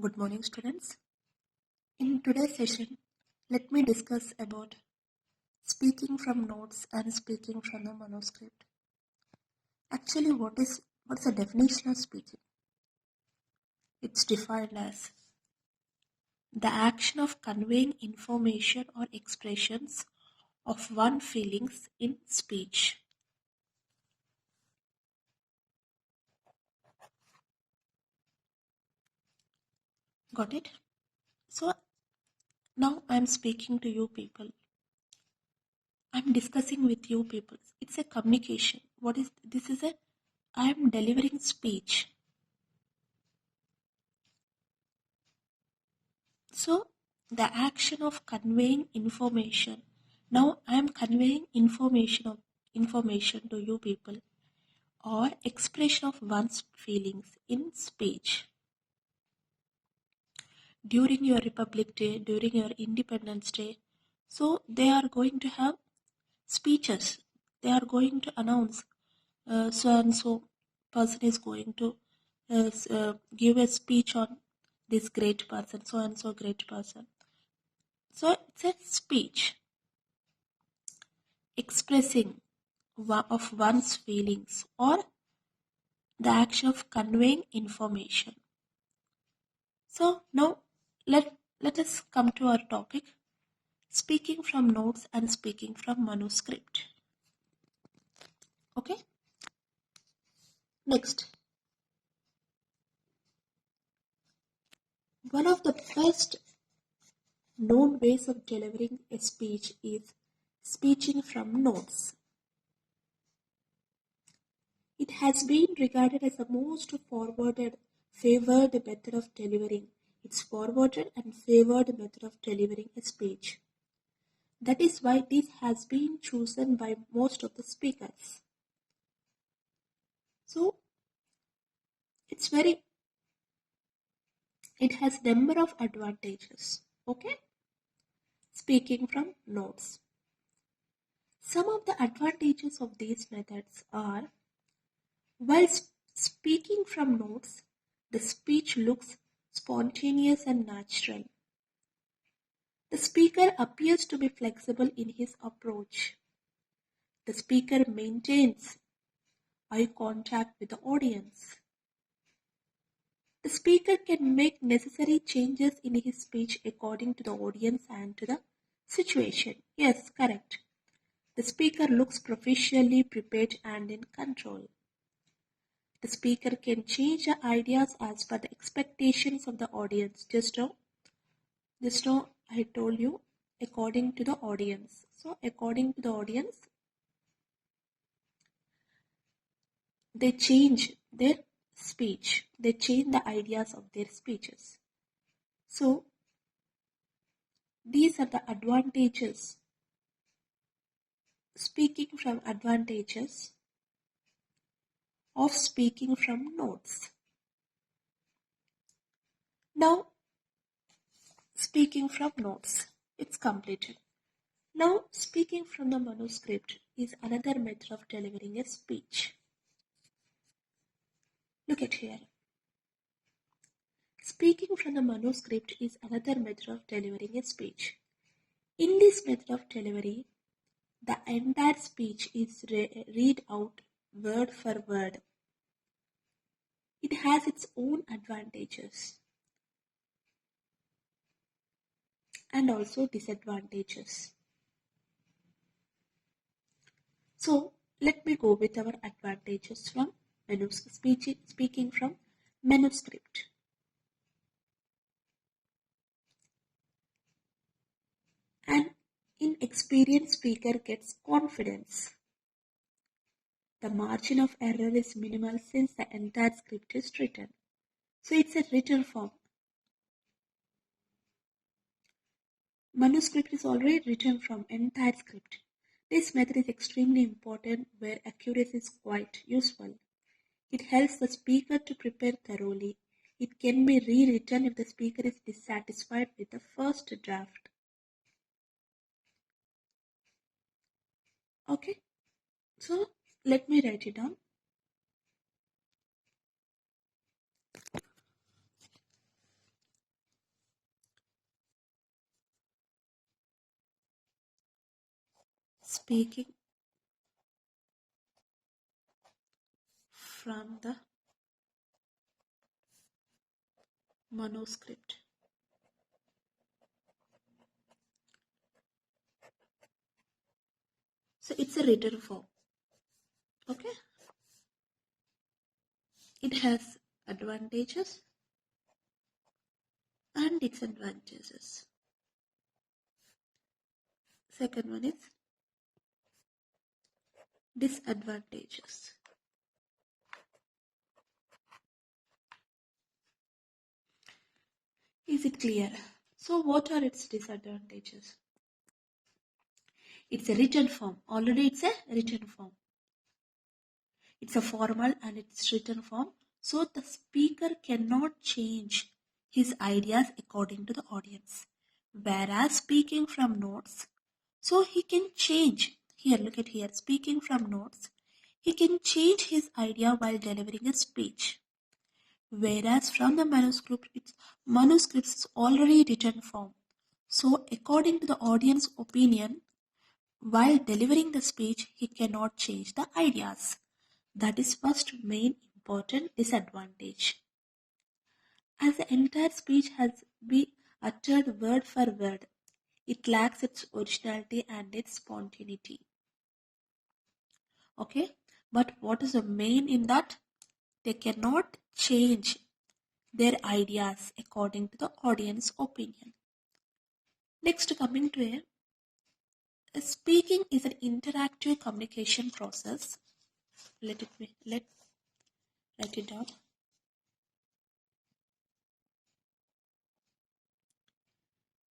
Good morning, students. In today's session, let me discuss about speaking from notes and speaking from the manuscript. Actually, what's the definition of speaking? It's defined as the action of conveying information or expressions of one's feelings in speech. Got it? So now I'm speaking to you people. I'm discussing with you people. It's a communication. What is this? I am delivering speech. So the action of conveying information. Now I am conveying information to you people, or expression of one's feelings in speech. During your Republic Day, during your Independence Day, so they are going to have speeches. They are going to announce so and so person is going to give a speech on this great person, so and so great person. So it's a speech expressing of one's feelings or the action of conveying information. So now let us come to our topic, speaking from notes and speaking from manuscript. Okay. Next, one of the best known ways of delivering a speech is speaking from notes. It has been regarded as the most favored method of delivering. It's forwarded and favored method of delivering a speech. That is why this has been chosen by most of the speakers. So it has number of advantages. Okay, speaking from notes. Some of the advantages of these methods are, while speaking from notes, the speech looks spontaneous and natural. The speaker appears to be flexible in his approach. The speaker maintains eye contact with the audience. The speaker can make necessary changes in his speech according to the audience and to the situation. Yes, correct. The speaker looks professionally prepared and in control. The speaker can change the ideas as per the expectations of the audience. Just now I told you, according to the audience. So according to the audience, they change their speech. They change the ideas of their speeches. So these are the advantages. Speaking from advantages of speaking from notes. Now, speaking from notes, it's completed. Now, speaking from the manuscript is another method of delivering a speech. Look at here. Speaking from the manuscript is another method of delivering a speech. In this method of delivery, the entire speech is read out word for word. It has its own advantages and also disadvantages. So let me go with our advantages from speaking from manuscript. An inexperienced speaker gets confidence. The margin of error is minimal since the entire script is written. So it's a written form. Manuscript is already written from entire script. This method is extremely important where accuracy is quite useful. It helps the speaker to prepare thoroughly. It can be rewritten if the speaker is dissatisfied with the first draft. Okay, so let me write it down. speaking from the manuscript. So it's a written form. Okay. It has advantages and disadvantages. Second one is disadvantages. Is it clear? So what are its disadvantages? It's a written form. Already it's a written form. It's a formal and it's written form. So the speaker cannot change his ideas according to the audience. Whereas speaking from notes, so he can change. Here, look at here. Speaking from notes, he can change his idea while delivering a speech. Whereas from the manuscripts is already written form. So according to the audience opinion, while delivering the speech, he cannot change the ideas. That is first main important disadvantage. As the entire speech has been uttered word for word, it lacks its originality and its spontaneity. Okay, but what is the main in that? They cannot change their ideas according to the audience opinion. Next, coming to speaking is an interactive communication process. Let write it down.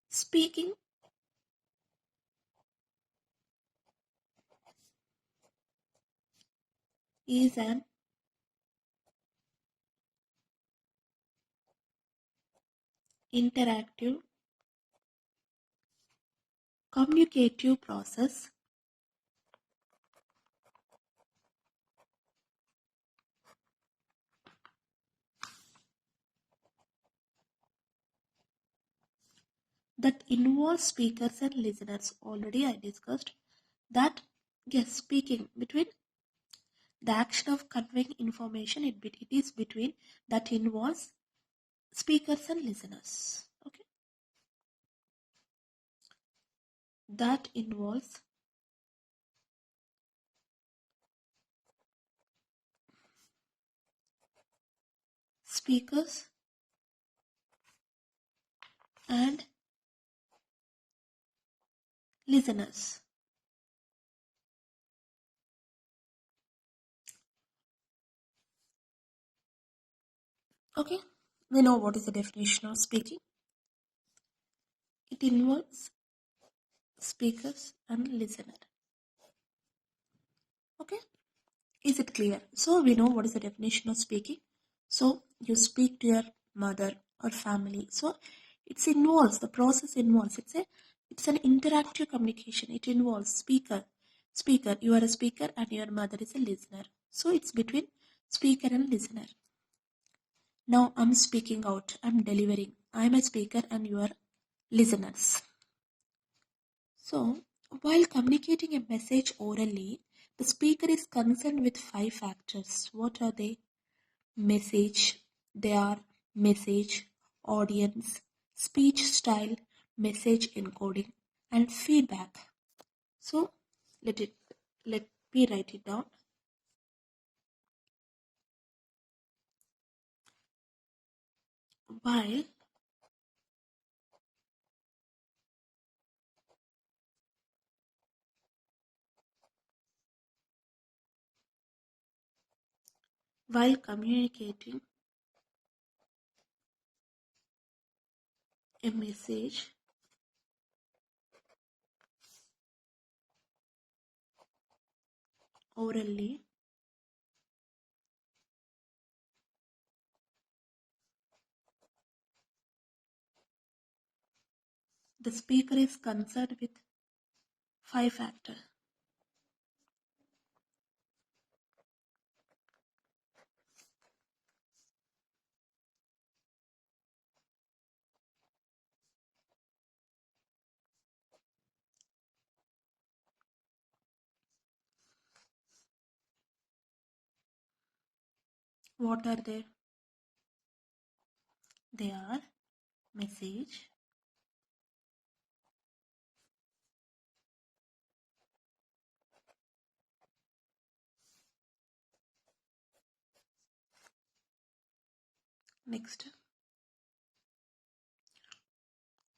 Speaking is an interactive communicative process that involves speakers and listeners. Already I discussed that, yes, speaking between the action of conveying information, it is between that involves speakers and listeners. Okay, that involves speakers and listeners. Okay, we know what is the definition of speaking. It involves speakers and listener. Okay, is it clear? So we know what is the definition of speaking. So you speak to your mother or family. So the process involves, it's an interactive communication. It involves speaker, you are a speaker and your mother is a listener. So it's between speaker and listener. Now I'm speaking out, I'm delivering. I'm a speaker and you are listeners. So while communicating a message orally, the speaker is concerned with 5 factors. What are they? Message, they are message, audience, speech style, message encoding, and feedback. So let me write it down. While while communicating a message orally, the speaker is concerned with 5 factors. What are they? They are message, next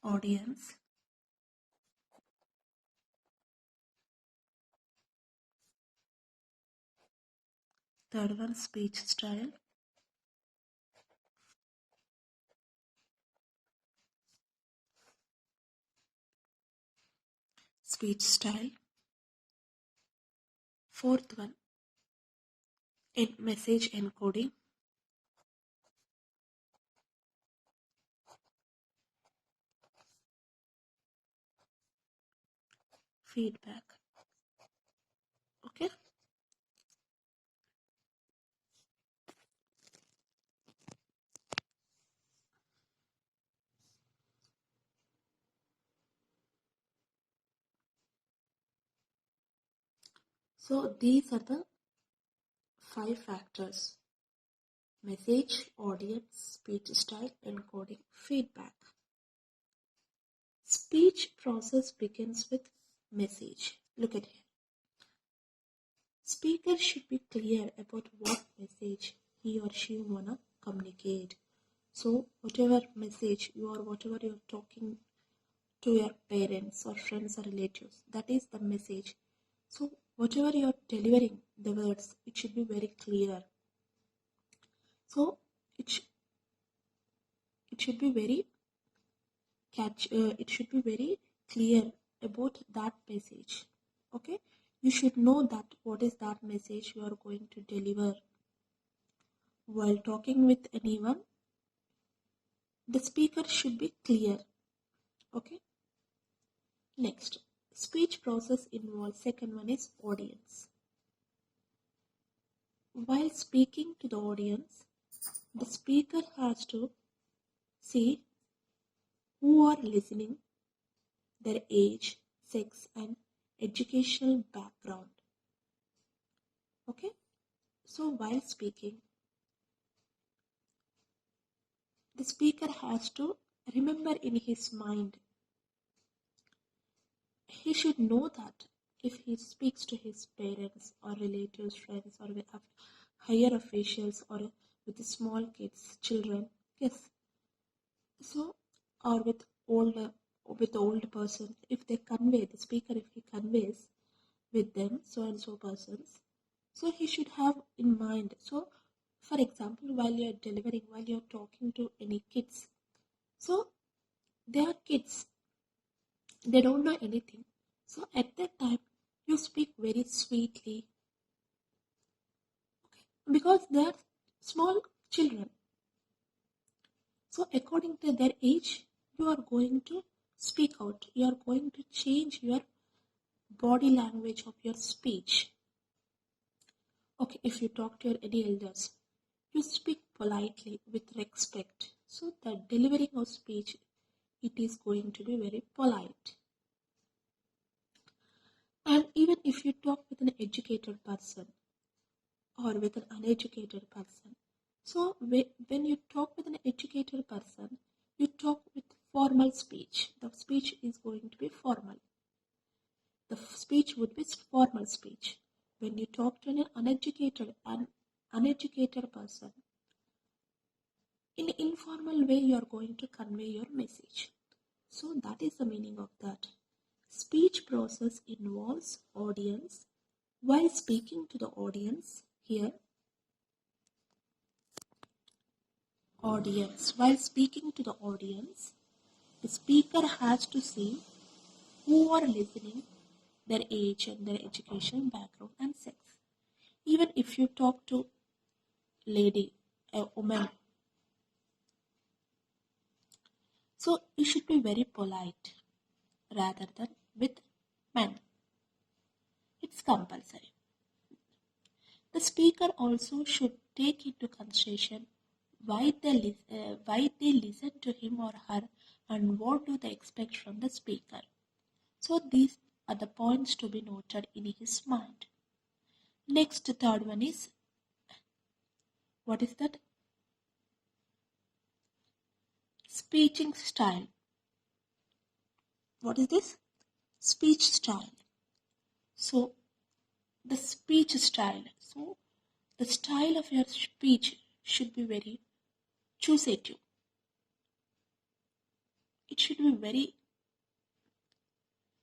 audience, third one speech style, speech style, fourth one in message encoding, feedback. Okay, so these are the 5 factors: message, audience, speech style, encoding, feedback. Speech process begins with message. Look at here. Speaker should be clear about what message he or she wanna communicate. So whatever message whatever you're talking to your parents or friends or relatives, that is the message. So whatever you're delivering, the words, it should be very clear. So it should be very it should be very clear about that message. Okay, you should know that what is that message you are going to deliver while talking with anyone. The speaker should be clear. Okay, next, speech process involves, second one is audience. While speaking to the audience, the speaker has to see who are listening, their age, sex, and educational background. Okay, so while speaking, the speaker has to remember in his mind, he should know that if he speaks to his parents or relatives, friends, or with higher officials or with small kids, children, yes, so or with old person, if they convey the speaker, if he conveys with them so and so persons, so he should have in mind. So, for example, while you're talking to any kids, so they are kids, they don't know anything. So at that time, you speak very sweetly because they are small children. So according to their age, you are going to speak out. You are going to change your body language of your speech. Okay, if you talk to your any elders, you speak politely with respect. So the delivering of speech, it is going to be very polite. And even if you talk with an educated person or with an uneducated person, so when you talk with an educated person, you talk with formal speech. The speech is going to be formal. The speech would be formal speech. When you talk to an uneducated person, in an informal way, you are going to convey your message. So that is the meaning of that. Speech process involves audience. While speaking to the audience, here, audience. While speaking to the audience, the speaker has to see who are listening, their age and their education background and sex. Even if you talk to lady, a woman, so you should be very polite rather than with men. It's compulsory. The speaker also should take into consideration why they listen to him or her and what do they expect from the speaker. So these are the points to be noted in his mind. Next, the third one is What is that? Speaking style. What is this? Speech style. So the speech style. So the style of your speech should be very choositive. It should be very,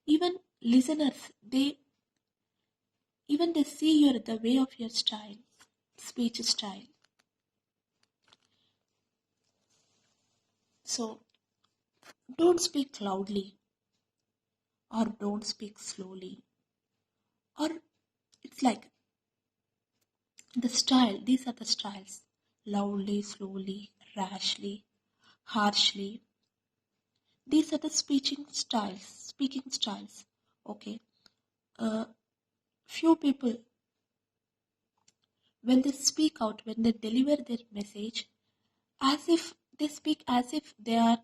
even listeners, they see your the way of your style, speech style. So don't speak loudly or don't speak slowly. Or it's like the style, these are the styles. Loudly, slowly, rashly, harshly. These are the speaking styles. Okay. Uh, few people, when they speak out, when they deliver their message, as if they speak as if they are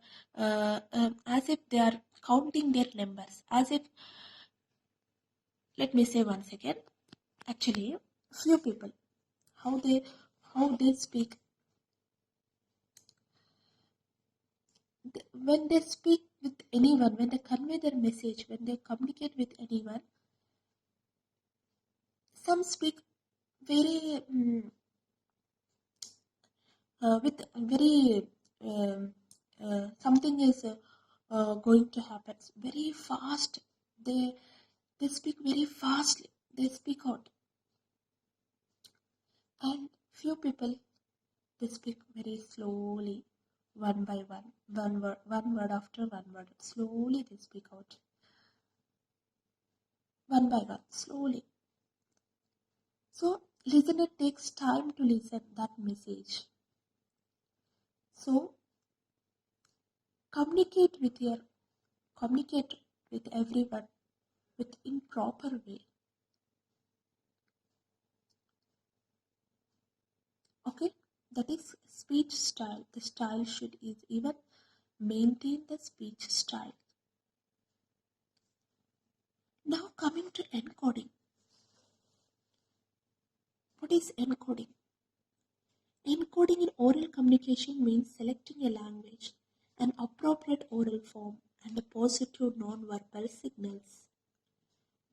counting their numbers, as if, let me say once again, actually, few people, how they speak, when they speak with anyone, when they convey their message, when they communicate with anyone, some speak very with very something is going to happen very fast. They speak very fastly. They speak out, and few people, they speak very slowly, one by one word after one word. Slowly they speak out, one by one, slowly. So listener takes time to listen that message. So communicate with your communicate with everyone with improper way. Okay, that is speech style. The style should is even maintain the speech style. Now coming to encoding. What is encoding? Encoding in oral communication means selecting a language, an appropriate oral form, and a positive non-verbal signals.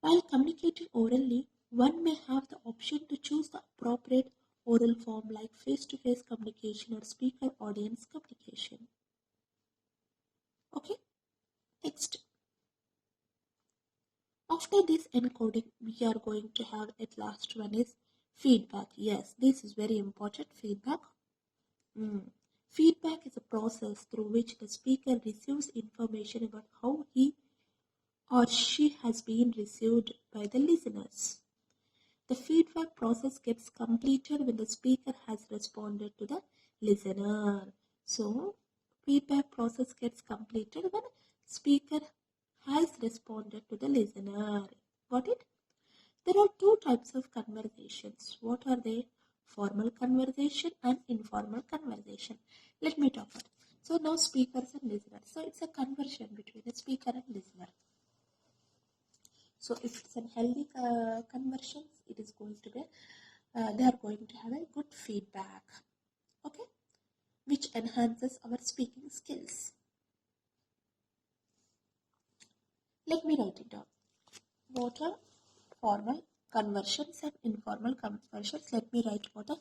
While communicating orally, one may have the option to choose the appropriate oral form like face-to-face communication or speaker-audience communication. Okay, next. After this encoding, we are going to have at last one is feedback. Yes, this is very important. Feedback. Feedback is a process through which the speaker receives information about how he or she has been received by the listeners. The feedback process gets completed when the speaker has responded to the listener. So, feedback process gets completed when speaker has responded to the listener. Got it? There are two types of conversations. What are they? Formal conversation and informal conversation. Let me talk about it. So now speakers and listeners. So it's a conversion between a speaker and listener. So if it's a healthy conversion, it is going to be, they are going to have a good feedback. Okay, which enhances our speaking skills. Let me write it down. What are formal conversions and informal conversions? Let me write what are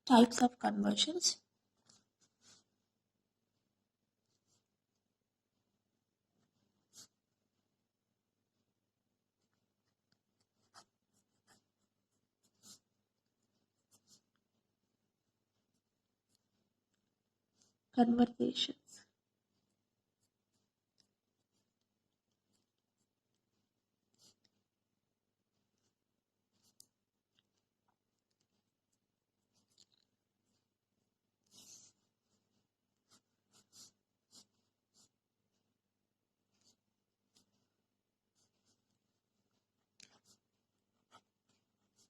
types of conversions. Conversations.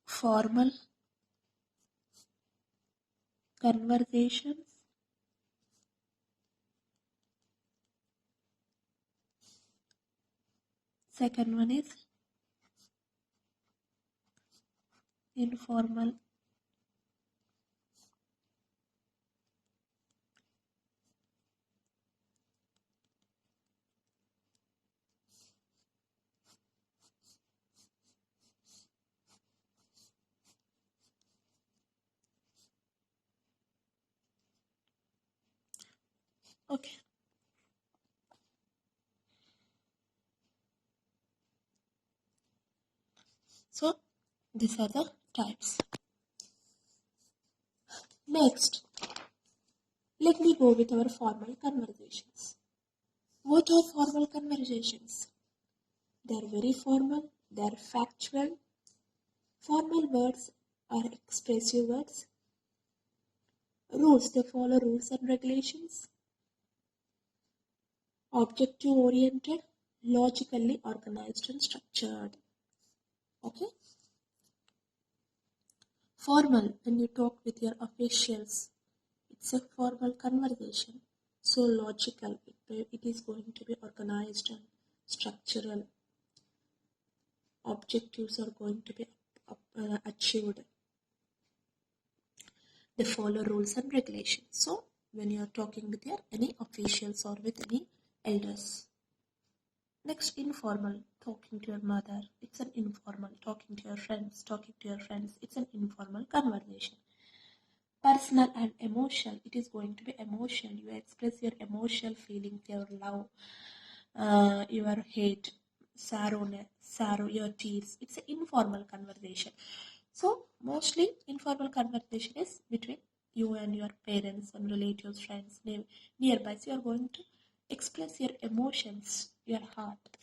Formal conversations. Second one is informal Okay. So these are the types. Next, let me go with our formal conversations. What are formal conversations? They are very formal, they are factual. Formal words are expressive words. Rules, they follow rules and regulations. Objective oriented, logically organized and structured. Okay? Formal, when you talk with your officials, it's a formal conversation. So logical, it is going to be organized and structural. Objectives are going to be achieved. They follow rules and regulations. So when you are talking with your any officials or with any elders. Next, informal, talking to your mother. It's an informal. Talking to your friends. It's an informal conversation. Personal and emotional. It is going to be emotional. You express your emotional feelings, your love, your hate, sorrow, your tears. It's an informal conversation. So mostly informal conversation is between you and your parents and relatives, friends, nearby. So you are going to express your emotions, your heart.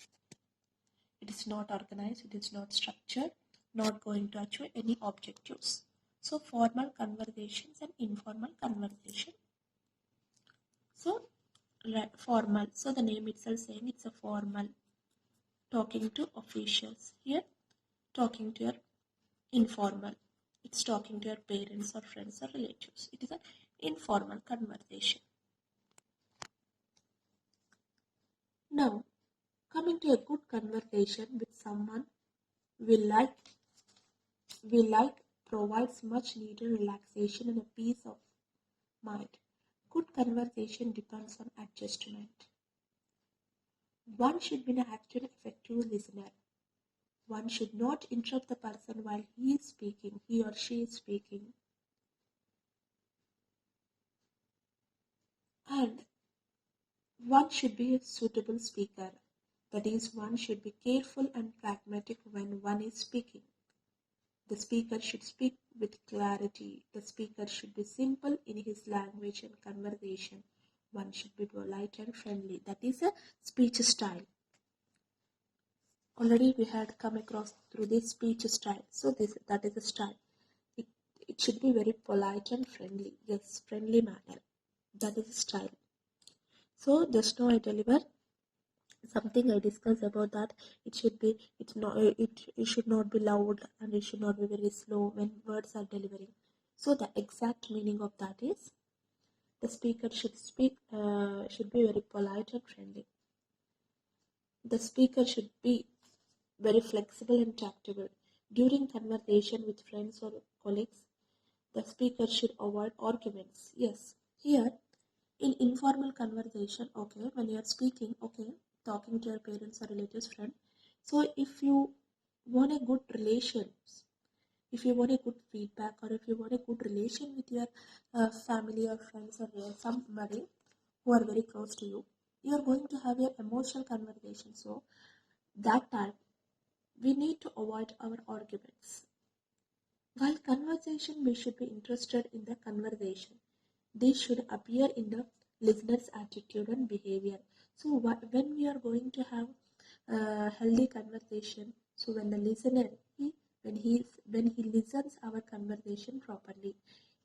It is not organized, it is not structured, not going to achieve any objectives. So formal conversations and informal conversation. So formal. So the name itself saying it's a formal. Talking to officials. Here, talking to your informal. It's talking to your parents or friends or relatives. It is an informal conversation. Now, coming to a good conversation with someone we like provides much needed relaxation and a peace of mind. Good conversation depends on adjustment. One should be an active, effective listener. One should not interrupt the person while he is speaking, he or she is speaking. And one should be a suitable speaker. That is, one should be careful and pragmatic when one is speaking. The speaker should speak with clarity. The speaker should be simple in his language and conversation. One should be polite and friendly. That is a speech style. Already we had come across through this speech style. So that is a style. It, it should be very polite and friendly. Yes, friendly manner. That is a style. So just now I deliver something I discussed about that. It should be it should not be loud and it should not be very slow when words are delivering. So the exact meaning of that is the speaker should be very polite and friendly. The speaker should be very flexible and tractable. During conversation with friends or colleagues, the speaker should avoid arguments. Yes, here in informal conversation, okay, when you are speaking, okay, talking to your parents or relatives, friend. So if you want a good relations, if you want a good feedback, or if you want a good relation with your family or friends or somebody who are very close to you, you are going to have your emotional conversation. So that time we need to avoid our arguments. While conversation, we should be interested in the conversation. They should appear in the listener's attitude and behavior. So when we are going to have a healthy conversation, so when the listener, when he listens our conversation properly,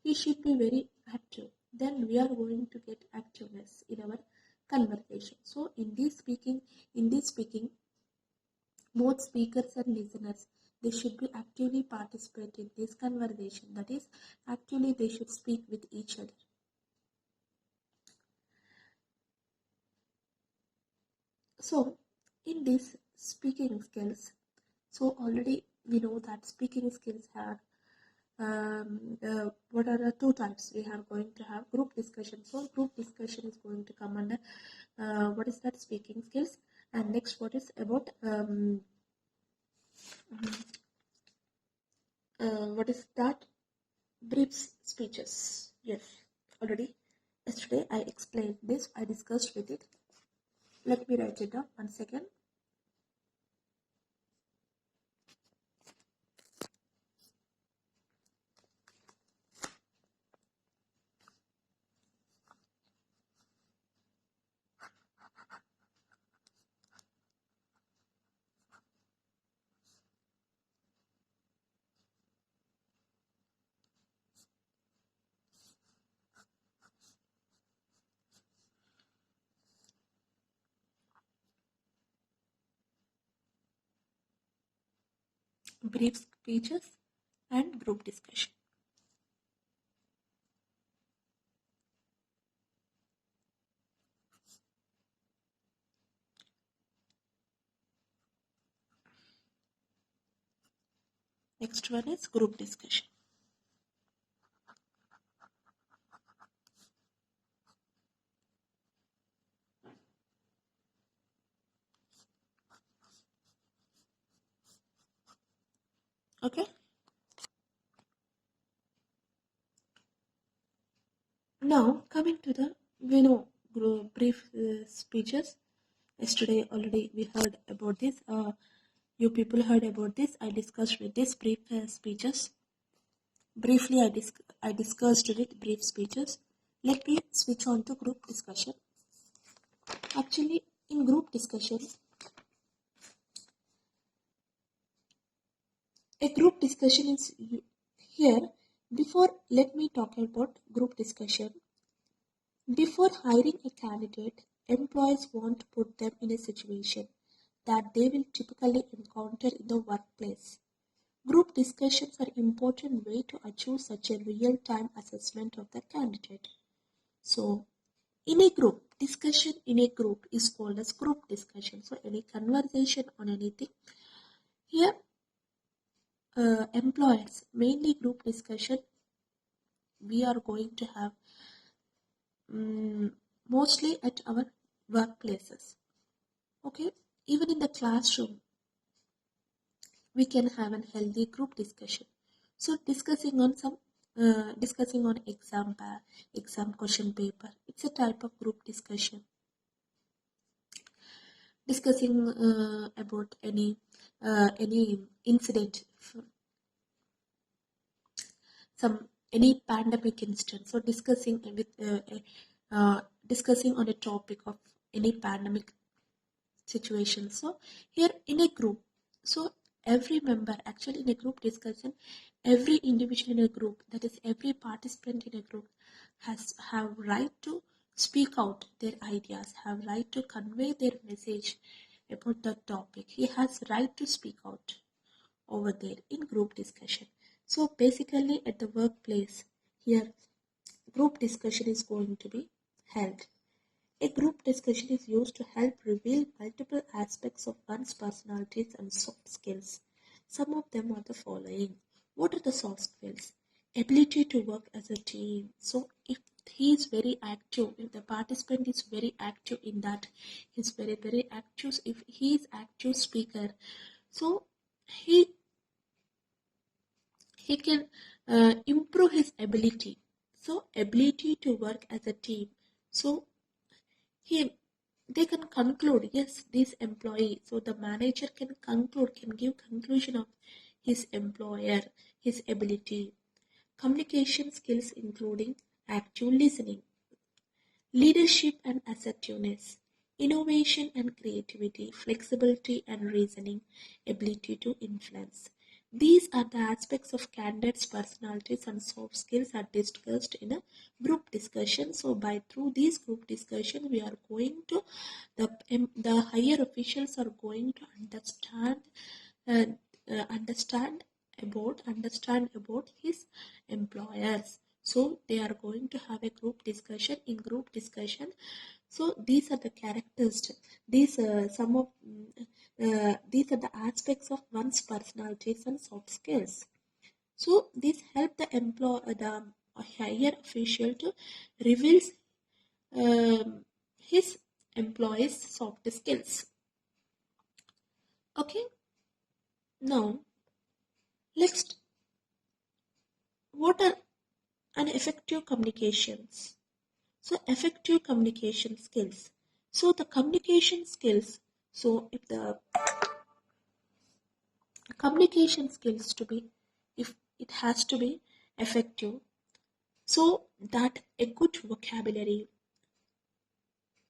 he should be very active. Then we are going to get activeness in our conversation. So in this speaking, both speakers and listeners, they should be actively participate in this conversation. That is, actively they should speak with each other. So, in this speaking skills, so already we know that speaking skills have what are the two types? We are going to have group discussion. So, group discussion is going to come under what is that speaking skills, and next what is about what is that brief speeches. Yes, already Yesterday I explained this, I discussed with it. Let me write it down 1 second. Brief speeches and group discussion. Next one is group discussion. Okay. Now coming to the brief speeches. Yesterday already we heard about this. You people heard about this. I discussed with this brief speeches. Briefly, I discussed with brief speeches. Let me switch on to group discussion. Actually, in group discussion, a group discussion is here. Before, let me talk about group discussion. Before hiring a candidate, employers want to put them in a situation that they will typically encounter in the workplace. Group discussions are an important way to achieve such a real-time assessment of the candidate. So, in a group, discussion in a group is called as group discussion. So, any conversation on anything. Here, employers, mainly group discussion, we are going to have mostly at our workplaces. Okay, even in the classroom, we can have a healthy group discussion. So discussing on exam question paper. It's a type of group discussion. Discussing about any incident, any pandemic instance. So discussing on a topic of any pandemic situation. So here in a group, so every member actually in a group discussion, every individual in a group, that is every participant in a group, have right to speak out their ideas, have right to convey their message about the topic. He has right to speak out over there in group discussion. So basically at the workplace, here group discussion is going to be held. A group discussion is used to help reveal multiple aspects of one's personalities and soft skills. Some of them are the following. What are the soft skills? Ability to work as a team. So if he is very active, if the participant is very active in that, he's very, very active. If he is active speaker, so he can improve his ability. So ability to work as a team. So he they can conclude, yes, this employee, so the manager can give conclusion of his employer, his ability. Communication skills including active listening, leadership and assertiveness, innovation and creativity, flexibility and reasoning, ability to influence. These are the aspects of candidates' personalities and soft skills are discussed in a group discussion. So, by through these group discussion, we are going to the higher officials are going to uh, understand about his employers. So they are going to have a group discussion. In group discussion, so these are the characters. These these are the aspects of one's personalities and soft skills. So this help the higher official to reveal his employees' soft skills. Okay. Now let's what are an effective communications. So effective communication skills. So the communication skills, so if the communication skills to be, if it has to be effective, so that a good vocabulary.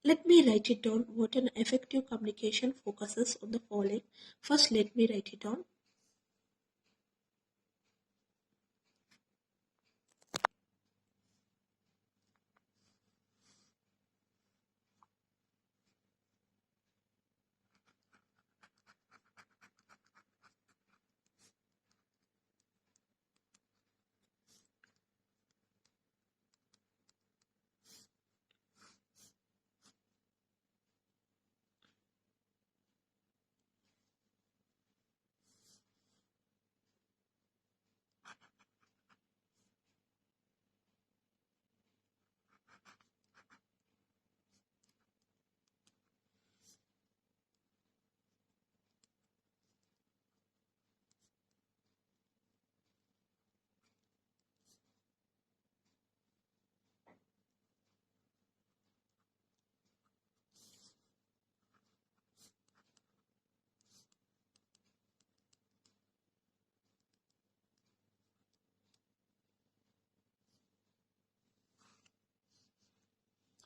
Let me write it down what an effective communication focuses on the following. First, let me write it down.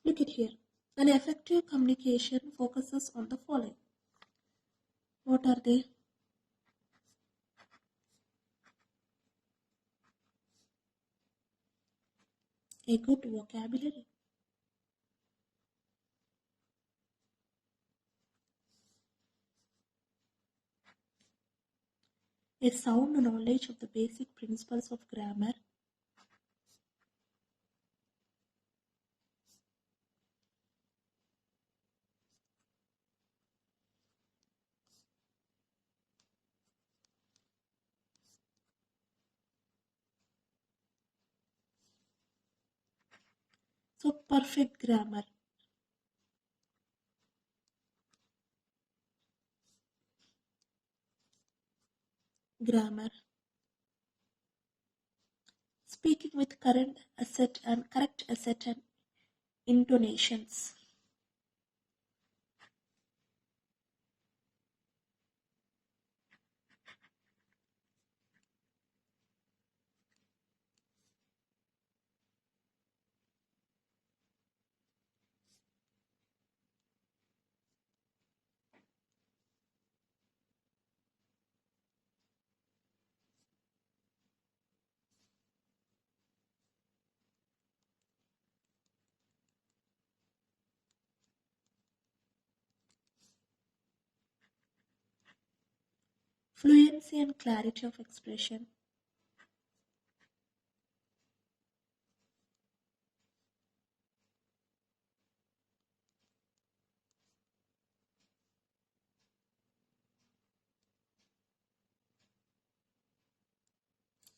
Look at here. An effective communication focuses on the following. What are they? A good vocabulary, a sound knowledge of the basic principles of grammar, so perfect grammar, speaking with correct asset and intonations. Fluency and clarity of expression,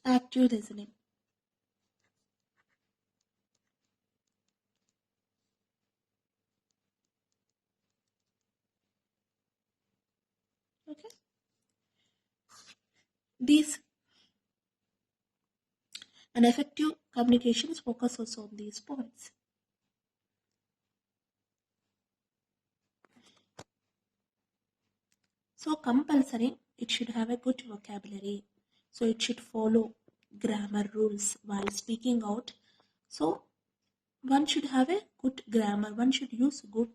active listening. Okay. These an effective communications focuses on these points. So compulsory, it should have a good vocabulary. So it should follow grammar rules while speaking out. So one should have a good grammar. One should use good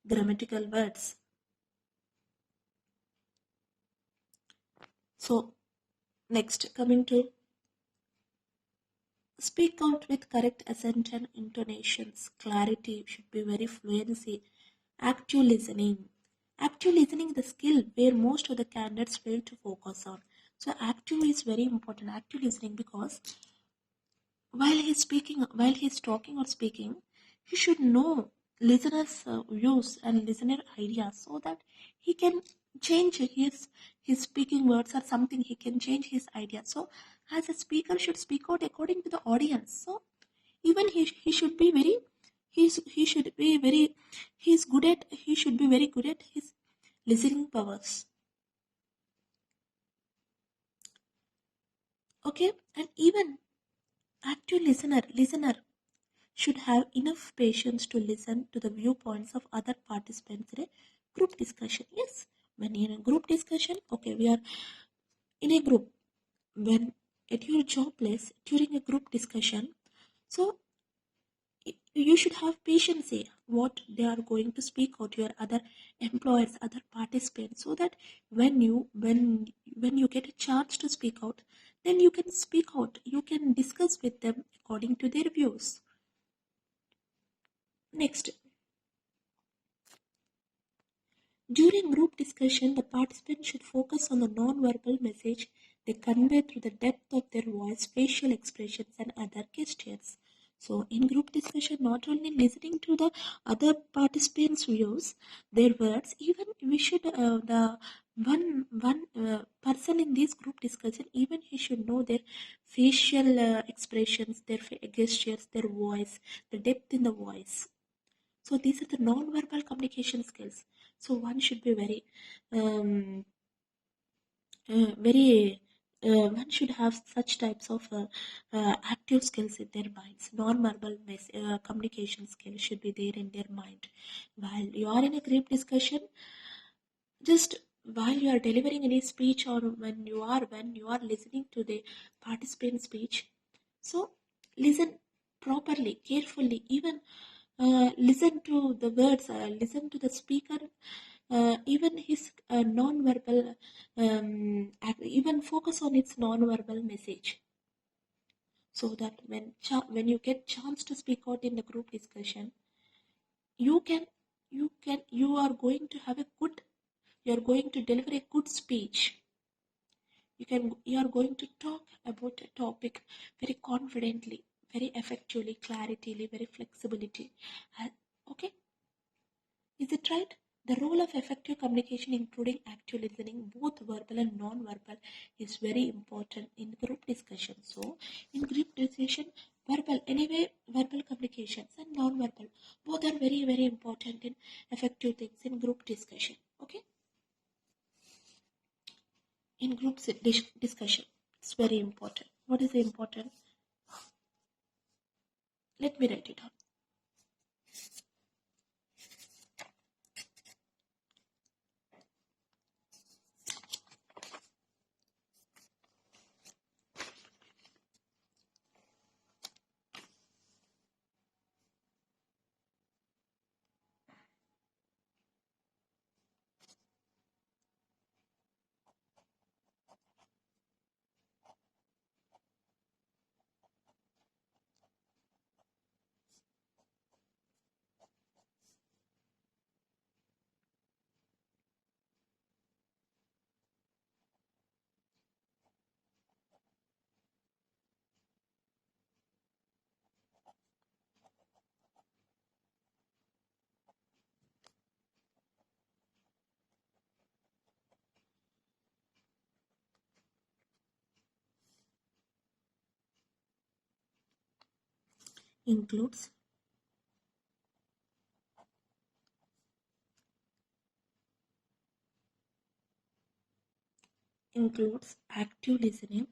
grammatical words. So next, coming to speak out with correct accent and intonations. Clarity should be very fluency. Active listening. Active listening is the skill where most of the candidates fail to focus on. So active is very important. Active listening, because while he's talking or speaking, he should know listeners' views and listener ideas, so that he can change his speaking words or something. He can change his idea. So as a speaker should speak out according to the audience. So even he should be very he should be very he should be very good at his listening powers. Okay, and even active listener should have enough patience to listen to the viewpoints of other participants in a group discussion. Yes, when in a group discussion, okay, we are in a group. When at your job place during a group discussion, so you should have patience here what they are going to speak out your other employers, other participants, so that when you get a chance to speak out, then you can speak out, you can discuss with them according to their views. Next, during group discussion, the participants should focus on the non-verbal message they convey through the depth of their voice, facial expressions, and other gestures. So, in group discussion, not only listening to the other participants' views, their words, even we should the one person in this group discussion, even he should know their facial expressions, their gestures, their voice, the depth in the voice. So these are the non-verbal communication skills. So one should be very one should have such types of active skills in their minds. Non-verbal communication skills should be there in their mind. While you are in a group discussion, just while you are delivering any speech, or when you are listening to the participant speech, so listen properly, carefully, even listen to the words, listen to the speaker, even his non-verbal, even focus on its non-verbal message, so that when you get chance to speak out in the group discussion, you can you are going to have a good, you are going to deliver a good speech. You are going to talk about a topic very confidently, very effectively, claritily, very flexibility. Okay, is it right? The role of effective communication, including active listening, both verbal and non-verbal, is very important in group discussion. So, in group discussion, verbal communications and non-verbal, both are very, very important in effective things in group discussion. Okay, in group discussion, it's very important. What is important? Let me write it down. Includes active listening,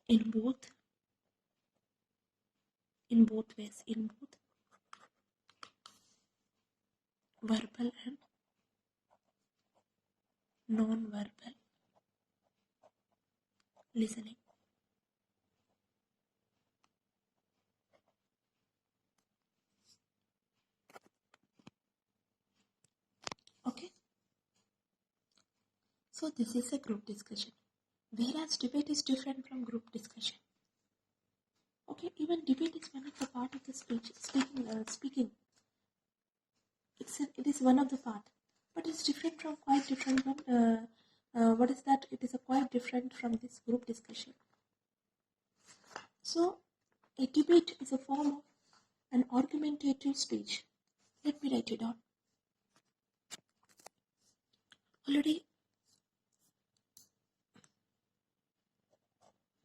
in both ways, in both verbal and non-verbal listening. Okay, so this is a group discussion, whereas debate is different from group discussion. Okay, even debate is one of the part of the speaking. It is one of the part, but it's different from, quite different from what is that? It is a quite different from this group discussion. So, a debate is a form of an argumentative speech. Let me write it down. Already,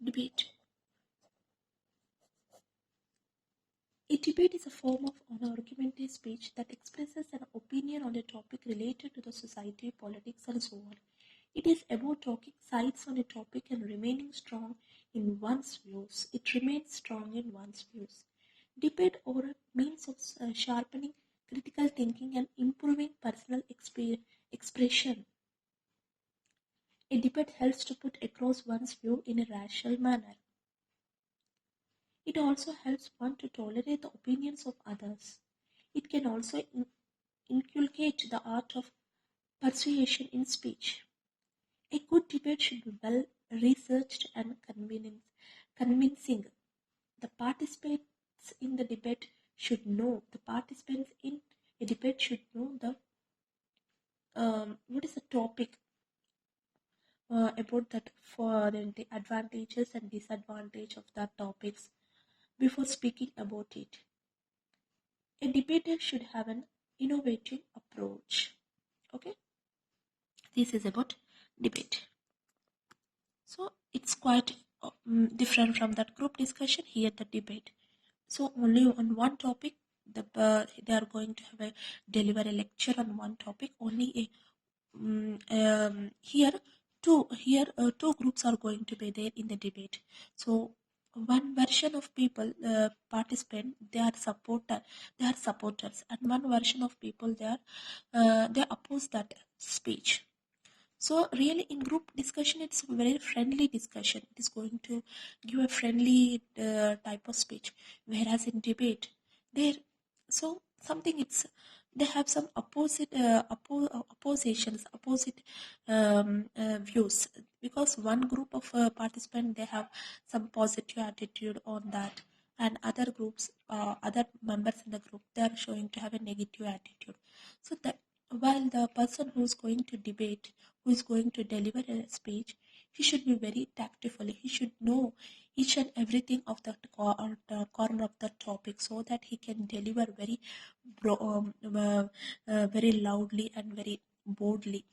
debate. A debate is a form of an argumentative speech that expresses an opinion on a topic related to the society, politics, and so on. It is about taking sides on a topic and remaining strong in one's views. It remains strong in one's views. Debate over a means of sharpening critical thinking and improving personal expression. A debate helps to put across one's view in a rational manner. It also helps one to tolerate the opinions of others. It can also inculcate the art of persuasion in speech. A good debate should be well researched and convincing. The participants in the debate should know. The participants in a debate should know the what is the topic about that for the advantages and disadvantage of that topics before speaking about it. A debater should have an innovative approach. Okay, this is about debate. So it's quite different from that group discussion. Here the debate. So only on one topic, they are going to have a deliver a lecture on one topic. Only a here two groups are going to be there in the debate. So one version of people participant, they are supporters, and one version of people they oppose that speech. So really in group discussion, it's a very friendly discussion. It is going to give a friendly type of speech. Whereas in debate, there, so something it's, they have some oppositions, opposite views, because one group of participants, they have some positive attitude on that, and other groups, other members in the group, they are showing to have a negative attitude. So that while the person who is going to debate, who is going to deliver a speech, he should be very tactful. He should know each and everything of the corner of the topic, so that he can deliver very very loudly and very boldly.